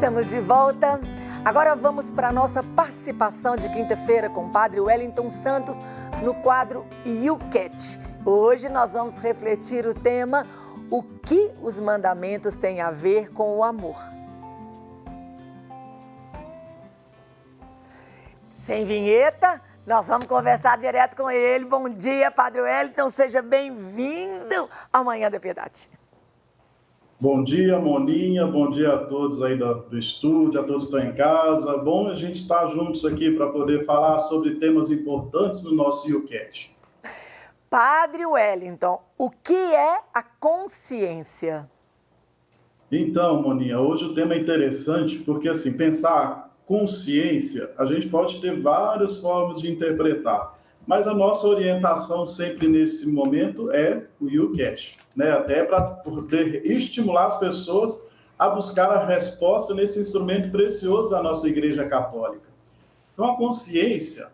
Estamos de volta. Agora vamos para a nossa participação de quinta-feira com o Padre Wellington Santos no quadro YouCat. Hoje nós vamos refletir o tema: o que os mandamentos têm a ver com o amor? Sem vinheta, nós vamos conversar direto com ele. Bom dia, Padre Wellington, seja bem-vindo ao Manhã da Piedade. Bom dia, Moninha, bom dia a todos aí do estúdio, a todos que estão em casa. Bom a gente estar juntos aqui para poder falar sobre temas importantes no nosso YouCat. Padre Wellington, o que é a consciência? Então, Moninha, hoje o tema é interessante porque, assim, pensar consciência, a gente pode ter várias formas de interpretar, mas a nossa orientação sempre nesse momento é o YouCat, né? Até para poder estimular as pessoas a buscar a resposta nesse instrumento precioso da nossa Igreja Católica. Então, a consciência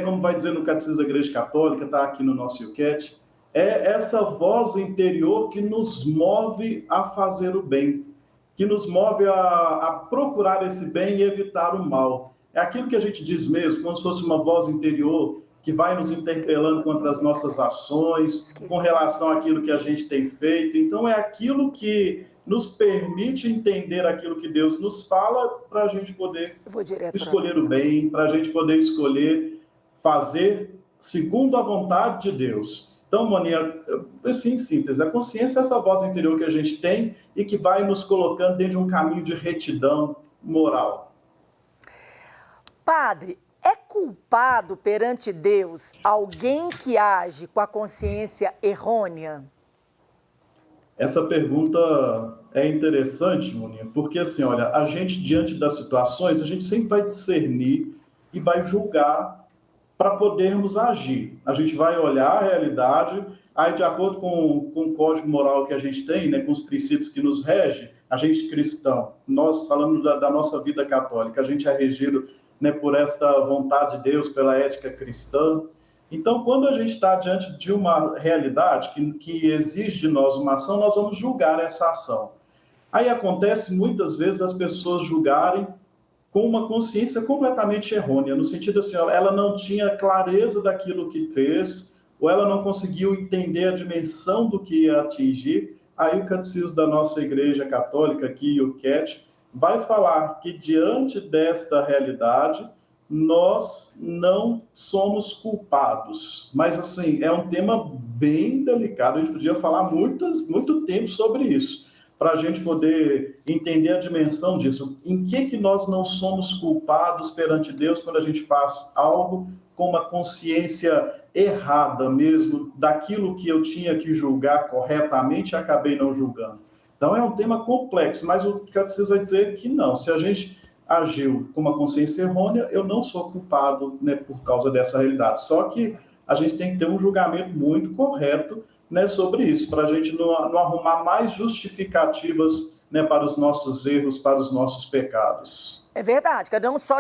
como vai dizer no Catecismo da Igreja Católica, está aqui no nosso YouCat, é essa voz interior que nos move a fazer o bem, que nos move a procurar esse bem e evitar o mal. É aquilo que a gente diz mesmo, como se fosse uma voz interior que vai nos interpelando contra as nossas ações, com relação àquilo que a gente tem feito. Então, é aquilo que nos permite entender aquilo que Deus nos fala para a gente poder escolher o bem, para a gente poder escolher fazer segundo a vontade de Deus. Então, Moninha, assim, em síntese, a consciência é essa voz interior que a gente tem e que vai nos colocando dentro de um caminho de retidão moral. Padre, é culpado perante Deus alguém que age com a consciência errônea? Essa pergunta é interessante, Moninha, porque assim, olha, a gente, diante das situações, a gente sempre vai discernir e vai julgar para podermos agir. A gente vai olhar a realidade, aí de acordo com o código moral que a gente tem, né, com os princípios que nos regem, a gente cristão, nós falando da nossa vida católica, a gente é regido, né, por esta vontade de Deus, pela ética cristã. Então, quando a gente está diante de uma realidade que exige de nós uma ação, nós vamos julgar essa ação. Aí acontece muitas vezes as pessoas julgarem com uma consciência completamente errônea, no sentido assim, ela não tinha clareza daquilo que fez, ou ela não conseguiu entender a dimensão do que ia atingir. Aí o Catecismo da nossa Igreja Católica, aqui, o CAT, vai falar que diante desta realidade, nós não somos culpados. Mas, assim, é um tema bem delicado, a gente podia falar muito tempo sobre isso, para a gente poder entender a dimensão disso. Em que nós não somos culpados perante Deus quando a gente faz algo com uma consciência errada mesmo, daquilo que eu tinha que julgar corretamente e acabei não julgando. Então é um tema complexo, mas o Catecismo vai dizer que não. Se a gente agiu com uma consciência errônea, eu não sou culpado, né, por causa dessa realidade. Só que a gente tem que ter um julgamento muito correto, né, sobre isso, para a gente não arrumar mais justificativas, né, para os nossos erros, para os nossos pecados. É verdade, que não só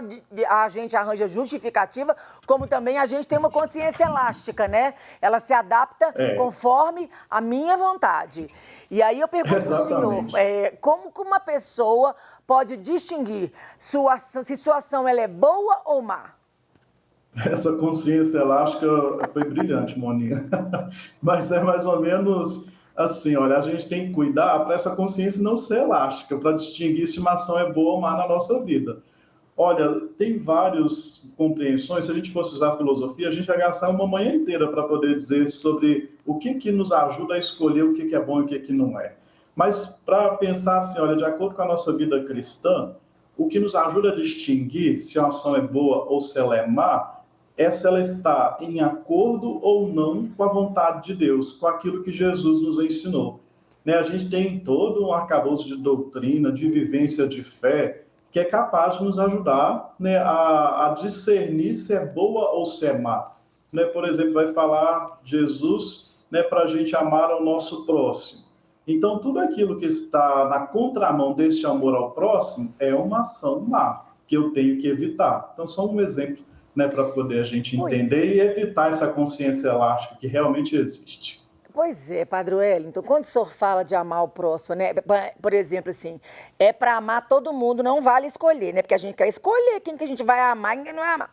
a gente arranja justificativa, como também a gente tem uma consciência elástica, né? Ela se adapta conforme a minha vontade. E aí eu pergunto para o senhor, como que uma pessoa pode distinguir se sua ação ela é boa ou má? Essa consciência elástica foi brilhante, Moninha. Mas é mais ou menos assim, olha, a gente tem que cuidar para essa consciência não ser elástica, para distinguir se uma ação é boa ou má na nossa vida. Olha, tem várias compreensões, se a gente fosse usar a filosofia, a gente ia gastar uma manhã inteira para poder dizer sobre o que nos ajuda a escolher o que é bom e o que não é. Mas para pensar assim, olha, de acordo com a nossa vida cristã, o que nos ajuda a distinguir se uma ação é boa ou se ela é má, é se ela está em acordo ou não com a vontade de Deus, com aquilo que Jesus nos ensinou. Né? A gente tem todo um arcabouço de doutrina, de vivência de fé, que é capaz de nos ajudar, né, a discernir se é boa ou se é má. Né? Por exemplo, vai falar Jesus, né, para a gente amar ao nosso próximo. Então, tudo aquilo que está na contramão deste amor ao próximo é uma ação má, que eu tenho que evitar. Então, só um exemplo, né, para poder a gente entender e evitar essa consciência elástica que realmente existe. Pois é, Padre Wellington, quando o senhor fala de amar o próximo, né? Por exemplo, assim, é para amar todo mundo, não vale escolher, né? Porque a gente quer escolher quem que a gente vai amar e quem não vai amar.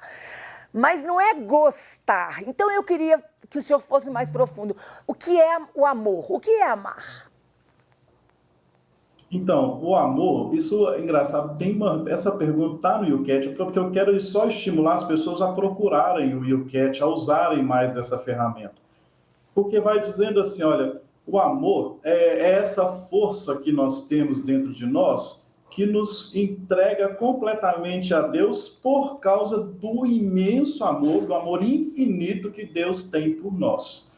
Mas não é gostar. Então eu queria que o senhor fosse mais profundo. O que é o amor? O que é amar? Então, o amor, isso é engraçado, essa pergunta está no YouCat, porque eu quero só estimular as pessoas a procurarem o YouCat, a usarem mais essa ferramenta. Porque vai dizendo assim, olha, o amor é essa força que nós temos dentro de nós que nos entrega completamente a Deus por causa do imenso amor, do amor infinito que Deus tem por nós.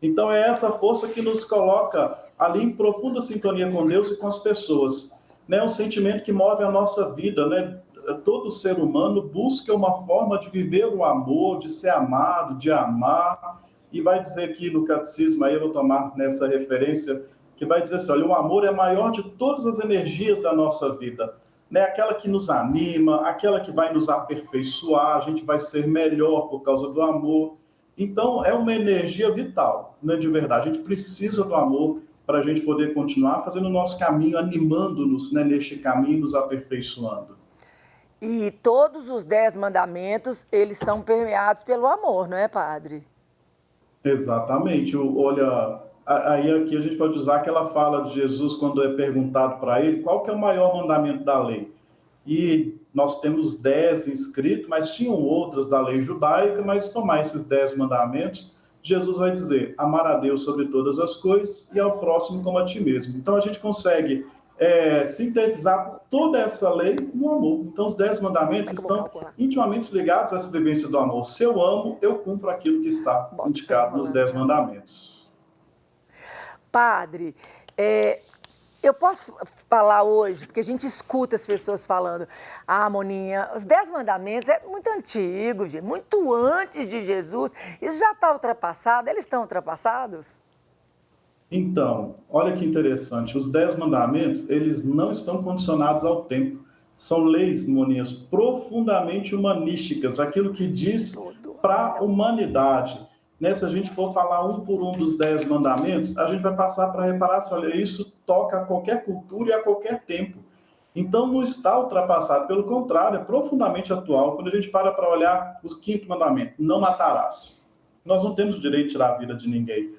Então é essa força que nos coloca ali em profunda sintonia com Deus e com as pessoas. Né? Um sentimento que move a nossa vida, né? Todo ser humano busca uma forma de viver o amor, de ser amado, de amar. E vai dizer aqui no catecismo, aí eu vou tomar nessa referência, que vai dizer assim, olha, o amor é a maior de todas as energias da nossa vida. Né? Aquela que nos anima, aquela que vai nos aperfeiçoar, a gente vai ser melhor por causa do amor. Então, é uma energia vital, né, de verdade. A gente precisa do amor para a gente poder continuar fazendo o nosso caminho, animando-nos, né, neste caminho, nos aperfeiçoando. E todos os 10 mandamentos, eles são permeados pelo amor, não é, padre? Exatamente. Olha, aí aqui a gente pode usar aquela fala de Jesus quando é perguntado para ele qual que é o maior mandamento da lei. E nós temos 10 inscritos, mas tinham outras da lei judaica, mas tomar esses 10 mandamentos, Jesus vai dizer, amar a Deus sobre todas as coisas e ao próximo como a ti mesmo. Então a gente consegue sintetizar toda essa lei no amor. Então os 10 mandamentos estão intimamente ligados a essa vivência do amor. Se eu amo, eu cumpro aquilo que está indicado nos 10 mandamentos. Padre, eu posso falar hoje, porque a gente escuta as pessoas falando, Moninha, os 10 mandamentos é muito antigo, gente, muito antes de Jesus, isso já está ultrapassado, eles estão ultrapassados? Então, olha que interessante, os 10 mandamentos, eles não estão condicionados ao tempo, são leis, Moninhas, profundamente humanísticas, aquilo que diz para a humanidade. Né? Se a gente for falar um por um dos 10 mandamentos, a gente vai passar para reparar se, olha, isso toca a qualquer cultura e a qualquer tempo. Então, não está ultrapassado, pelo contrário, é profundamente atual. Quando a gente para olhar o 5º mandamento, não matarás. Nós não temos o direito de tirar a vida de ninguém.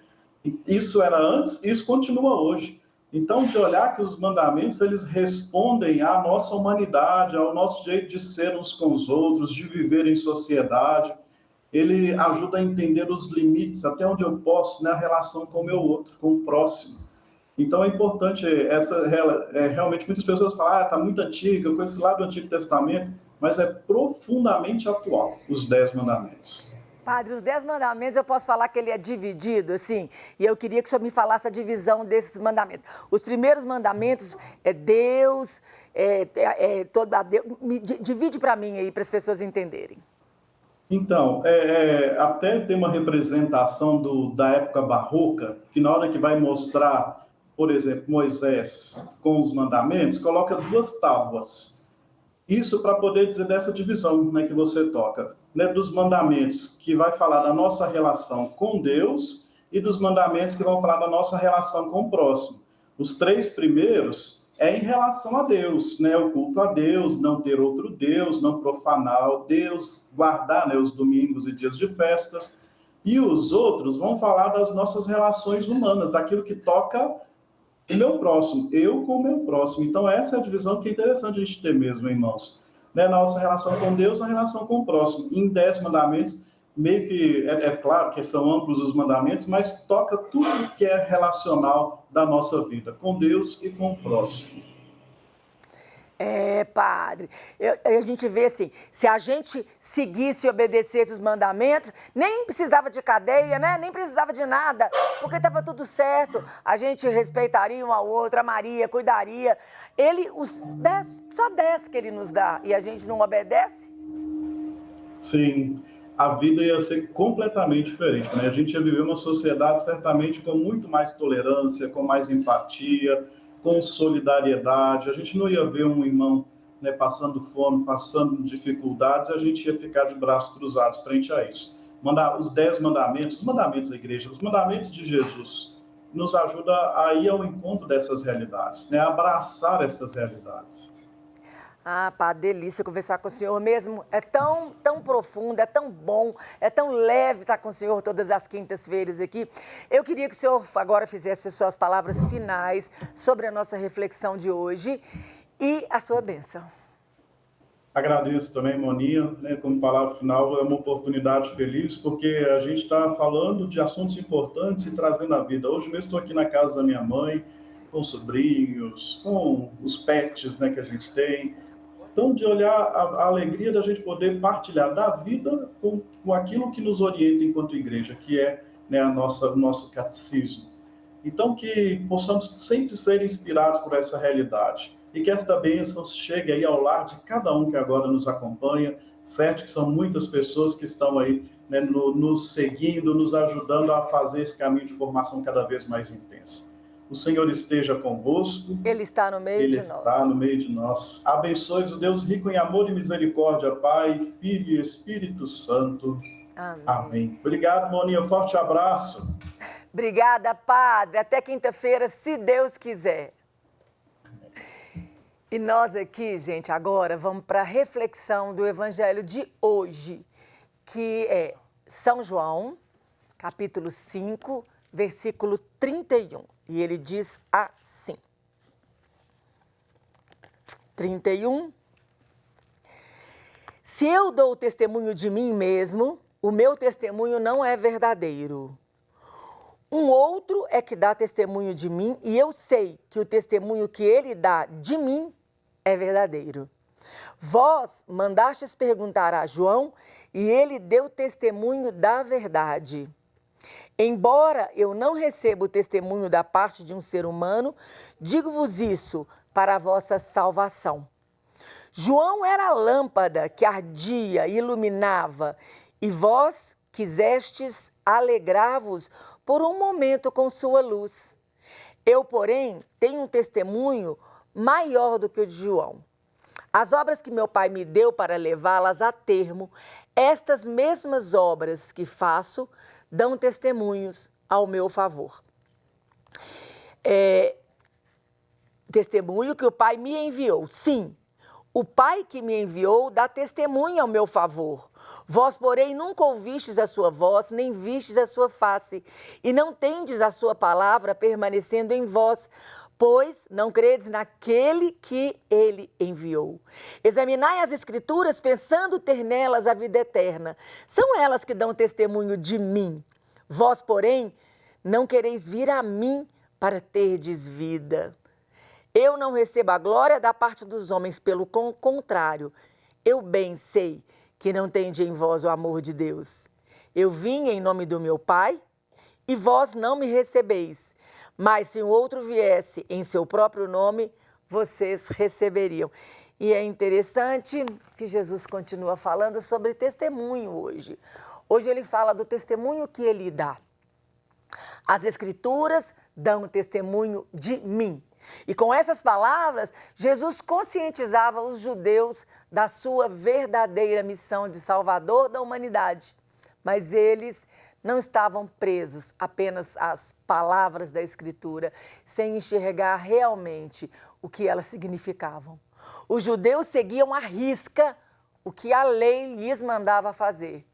Isso era antes e isso continua hoje. Então, de olhar que os mandamentos, eles respondem à nossa humanidade, ao nosso jeito de ser uns com os outros, de viver em sociedade. Ele ajuda a entender os limites, até onde eu posso, na relação com o meu outro, com o próximo. Então, é importante, realmente muitas pessoas falam, está muito antiga, com esse lado do Antigo Testamento, mas é profundamente atual, os 10 mandamentos. Padre, os 10 mandamentos, eu posso falar que ele é dividido, assim, e eu queria que o senhor me falasse a divisão desses mandamentos. Os primeiros mandamentos é Deus, divide para mim aí, para as pessoas entenderem. Então, até tem uma representação da época barroca, que na hora que vai mostrar, por exemplo, Moisés com os mandamentos, coloca 2 tábuas. Isso para poder dizer dessa divisão, né, que você toca, né, dos mandamentos que vai falar da nossa relação com Deus e dos mandamentos que vão falar da nossa relação com o próximo. Os 3 primeiros é em relação a Deus, né, o culto a Deus, não ter outro Deus, não profanar Deus, guardar, né, os domingos e dias de festas. E os outros vão falar das nossas relações humanas, daquilo que toca o meu próximo, eu com o meu próximo. Então, essa é a divisão que é interessante a gente ter mesmo, irmãos. Né? Nossa relação com Deus, a relação com o próximo. Em 10 mandamentos, meio que, claro que são amplos os mandamentos, mas toca tudo que é relacional da nossa vida, com Deus e com o próximo. Padre, a gente vê assim, se a gente seguisse e obedecesse os mandamentos, nem precisava de cadeia, né? Nem precisava de nada, porque estava tudo certo, a gente respeitaria um ao outro, amaria, cuidaria. Só 10 que ele nos dá, e a gente não obedece? Sim, a vida ia ser completamente diferente, né? A gente ia viver uma sociedade certamente com muito mais tolerância, com mais empatia, com solidariedade. A gente não ia ver um irmão, né, passando fome, passando dificuldades, a gente ia ficar de braços cruzados frente a isso. Os 10 mandamentos, os mandamentos da igreja, os mandamentos de Jesus, nos ajuda a ir ao encontro dessas realidades, né? A abraçar essas realidades. Ah, pá, delícia conversar com o senhor mesmo. É tão, tão profundo, é tão bom, é tão leve estar com o senhor todas as quintas-feiras aqui. Eu queria que o senhor agora fizesse suas palavras finais sobre a nossa reflexão de hoje e a sua bênção. Agradeço também, Moninha, né, como palavra final, é uma oportunidade feliz, porque a gente está falando de assuntos importantes e trazendo a vida. Hoje mesmo estou aqui na casa da minha mãe, com sobrinhos, com os pets, né, que a gente tem. Então, de olhar a alegria da gente poder partilhar da vida com aquilo que nos orienta enquanto igreja, que é, né, o nosso catecismo. Então, que possamos sempre ser inspirados por essa realidade e que esta bênção chegue aí ao lar de cada um que agora nos acompanha, certo que são muitas pessoas que estão aí, né, nos seguindo, nos ajudando a fazer esse caminho de formação cada vez mais intensa. O Senhor esteja convosco. Ele está no meio de nós. Ele está no meio de nós. Abençoe-os o Deus rico em amor e misericórdia, Pai, Filho e Espírito Santo. Amém. Amém. Obrigado, Moninha. Forte abraço. Obrigada, Padre. Até quinta-feira, se Deus quiser. E nós aqui, gente, agora vamos para a reflexão do Evangelho de hoje, que é São João, capítulo 5, versículo 31. E ele diz assim. 31. Se eu dou testemunho de mim mesmo, o meu testemunho não é verdadeiro. Um outro é que dá testemunho de mim e eu sei que o testemunho que ele dá de mim é verdadeiro. Vós mandastes perguntar a João e ele deu testemunho da verdade. Embora eu não receba o testemunho da parte de um ser humano, digo-vos isso para a vossa salvação. João era a lâmpada que ardia e iluminava, e vós quisestes alegrar-vos por um momento com sua luz. Eu, porém, tenho um testemunho maior do que o de João. As obras que meu Pai me deu para levá-las a termo, estas mesmas obras que faço, dão testemunhos ao meu favor. Testemunho que o Pai me enviou. Sim, o Pai que me enviou dá testemunho ao meu favor. Vós, porém, nunca ouvistes a sua voz, nem vistes a sua face, e não tendes a sua palavra permanecendo em vós, pois não credes naquele que ele enviou. Examinai as Escrituras, pensando ter nelas a vida eterna. São elas que dão testemunho de mim. Vós, porém, não quereis vir a mim para terdes vida. Eu não recebo a glória da parte dos homens, pelo contrário, eu bem sei que não tende em vós o amor de Deus. Eu vim em nome do meu Pai, e vós não me recebeis. Mas se um outro viesse em seu próprio nome, vocês receberiam. E é interessante que Jesus continua falando sobre testemunho hoje. Hoje ele fala do testemunho que ele dá. As Escrituras dão testemunho de mim. E com essas palavras, Jesus conscientizava os judeus da sua verdadeira missão de salvador da humanidade. Mas eles não estavam presos apenas às palavras da Escritura, sem enxergar realmente o que elas significavam. Os judeus seguiam à risca o que a lei lhes mandava fazer,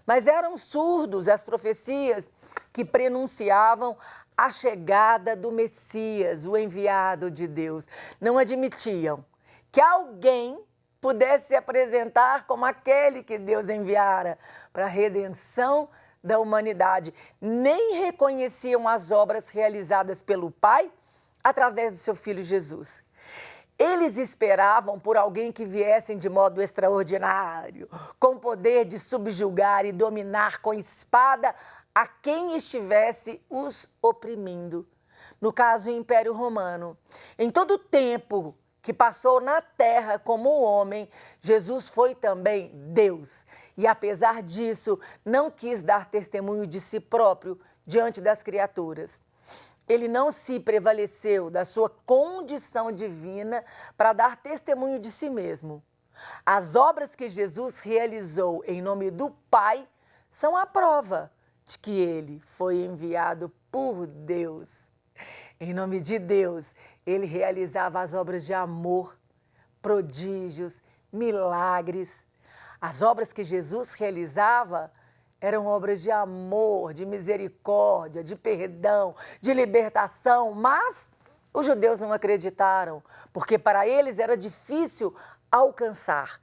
mas eram surdos às profecias que prenunciavam a chegada do Messias, o enviado de Deus. Não admitiam que alguém pudesse se apresentar como aquele que Deus enviara para a redenção da humanidade. Nem reconheciam as obras realizadas pelo Pai através do seu Filho Jesus. Eles esperavam por alguém que viesse de modo extraordinário, com poder de subjugar e dominar com espada a quem estivesse os oprimindo. No caso, o Império Romano. Em todo o tempo que passou na terra como homem, Jesus foi também Deus. E apesar disso, não quis dar testemunho de si próprio diante das criaturas. Ele não se prevaleceu da sua condição divina para dar testemunho de si mesmo. As obras que Jesus realizou em nome do Pai são a prova de que ele foi enviado por Deus. Em nome de Deus, ele realizava as obras de amor, prodígios, milagres. As obras que Jesus realizava eram obras de amor, de misericórdia, de perdão, de libertação, mas os judeus não acreditaram, porque para eles era difícil alcançar.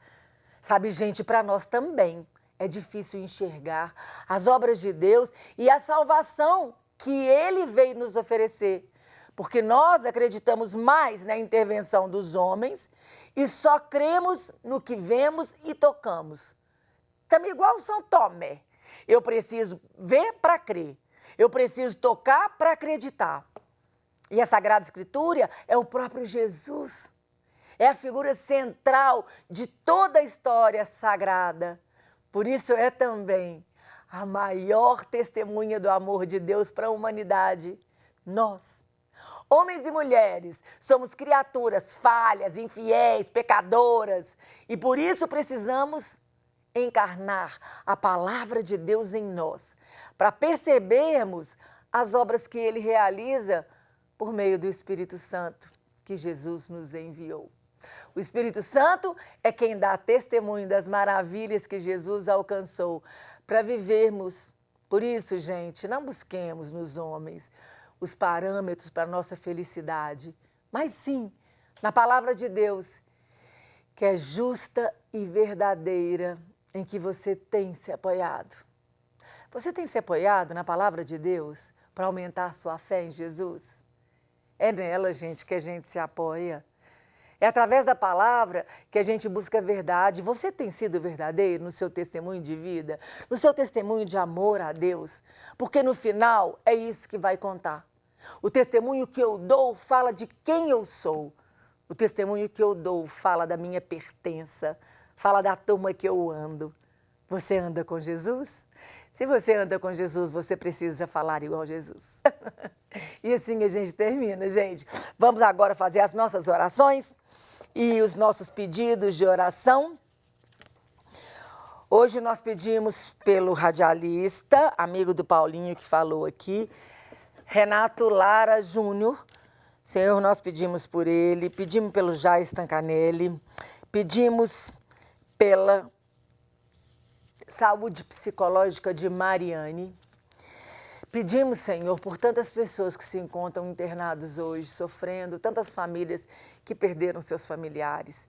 Sabe, gente, para nós também é difícil enxergar as obras de Deus e a salvação que Ele veio nos oferecer. Porque nós acreditamos mais na intervenção dos homens e só cremos no que vemos e tocamos. Também igual São Tomé. Eu preciso ver para crer. Eu preciso tocar para acreditar. E a Sagrada Escritura é o próprio Jesus. É a figura central de toda a história sagrada. Por isso é também a maior testemunha do amor de Deus para a humanidade. Nós, homens e mulheres, somos criaturas falhas, infiéis, pecadoras. E por isso precisamos encarnar a palavra de Deus em nós, para percebermos as obras que Ele realiza por meio do Espírito Santo que Jesus nos enviou. O Espírito Santo é quem dá testemunho das maravilhas que Jesus alcançou para vivermos. Por isso, gente, não busquemos nos homens os parâmetros para a nossa felicidade, mas sim na palavra de Deus, que é justa e verdadeira, em que você tem se apoiado. Você tem se apoiado na palavra de Deus para aumentar sua fé em Jesus? É nela, gente, que a gente se apoia. É através da palavra que a gente busca a verdade. Você tem sido verdadeiro no seu testemunho de vida, no seu testemunho de amor a Deus? Porque no final é isso que vai contar. O testemunho que eu dou fala de quem eu sou. O testemunho que eu dou fala da minha pertença, fala da turma que eu ando. Você anda com Jesus? Se você anda com Jesus, você precisa falar igual Jesus. E assim a gente termina, gente. Vamos agora fazer as nossas orações e os nossos pedidos de oração. Hoje nós pedimos pelo radialista, amigo do Paulinho que falou aqui, Renato Lara Júnior. Senhor, nós pedimos por ele, pedimos pelo Jair Stancanelli, pedimos pela saúde psicológica de Mariane. Pedimos, Senhor, por tantas pessoas que se encontram internadas hoje, sofrendo, tantas famílias que perderam seus familiares.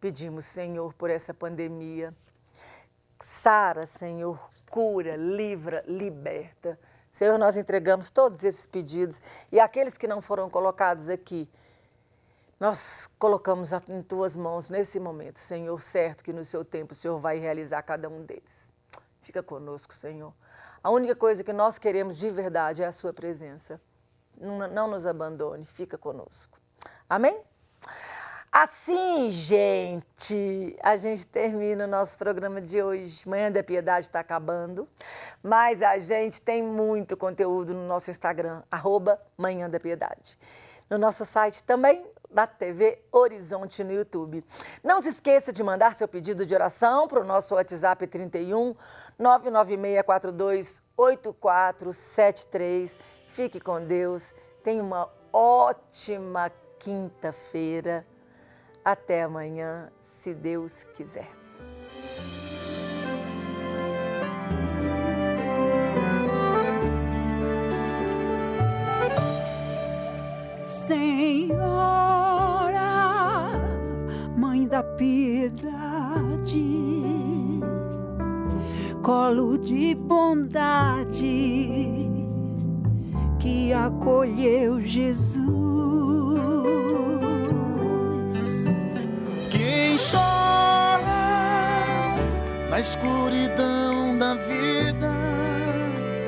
Pedimos, Senhor, por essa pandemia. Sara, Senhor, cura, livra, liberta. Senhor, nós entregamos todos esses pedidos e aqueles que não foram colocados aqui, nós colocamos em Tuas mãos nesse momento, Senhor, certo que no Seu tempo o Senhor vai realizar cada um deles. Fica conosco, Senhor. A única coisa que nós queremos de verdade é a Sua presença. Não nos abandone, fica conosco. Amém? Assim, gente, a gente termina o nosso programa de hoje. Manhã da Piedade está acabando, mas a gente tem muito conteúdo no nosso Instagram, @Manhã da Piedade. No nosso site também, da TV Horizonte no YouTube. Não se esqueça de mandar seu pedido de oração para o nosso WhatsApp 31 99642 8473. Fique com Deus. Tenha uma ótima quinta-feira. Até amanhã, se Deus quiser. Senhora, Mãe da Piedade, colo de bondade que acolheu Jesus. Quem chora na escuridão